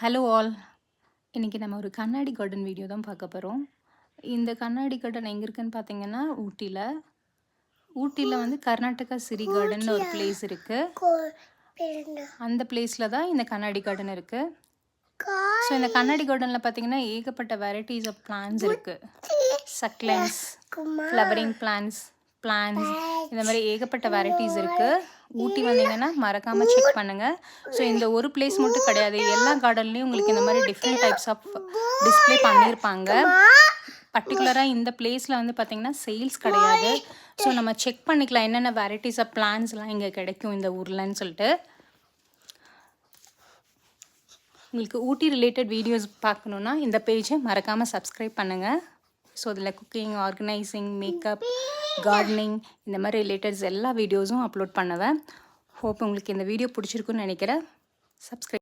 Hello all. இன்றைக்கி நம்ம ஒரு கண்ணாடி கார்டன் வீடியோ தான் பார்க்க போகிறோம். இந்த கண்ணாடி கார்டன் எங்கே இருக்குன்னு பார்த்தீங்கன்னா ஊட்டியில் வந்து கர்நாடகா சிரி கார்டன் ஒரு பிளேஸ் இருக்குது. அந்த பிளேஸில் தான் இந்த கண்ணாடி கார்டன் இருக்குது. ஸோ இந்த கண்ணாடி கார்டனில் பார்த்தீங்கன்னா ஏகப்பட்ட வெரைட்டிஸ் ஆஃப் பிளான்ஸ் இருக்குது. சக்லென்ஸ், ஃப்ளவரிங் பிளான்ஸ் இந்த மாதிரி ஏகப்பட்ட வெரைட்டிஸ் இருக்குது. ஊட்டி வந்தீங்கன்னா மறக்காமல் செக் பண்ணுங்கள். ஸோ இந்த ஒரு பிளேஸ் மட்டும் கிடையாது, எல்லா கார்டன்லேயும் உங்களுக்கு இந்த மாதிரி டிஃப்ரெண்ட் டைப்ஸ் ஆஃப் டிஸ்பிளே பண்ணியிருப்பாங்க. பர்டிகுலராக இந்த பிளேஸில் வந்து பார்த்திங்கன்னா சேல்ஸ் கிடையாது. ஸோ நம்ம செக் பண்ணிக்கலாம் என்னென்ன வெரைட்டிஸ் ஆஃப் பிளான்ஸ்லாம் இங்கே கிடைக்கும் இந்த ஊர்லன்னு சொல்லிட்டு. உங்களுக்கு ஊட்டி ரிலேட்டட் வீடியோஸ் பார்க்கணுன்னா இந்த பேஜை மறக்காமல் சப்ஸ்கிரைப் பண்ணுங்கள். ஸோ அதில் குக்கிங், ஆர்கனைசிங், மேக்கப், கார்டனிங் இந்த மாதிரி ரிலேட்டட்ஸ் எல்லா வீடியோஸும் அப்லோட் பண்ணுவேன். ஹோப் உங்களுக்கு இந்த வீடியோ பிடிச்சிருக்குன்னு நினைக்கிறேன். சப்ஸ்கிரைப்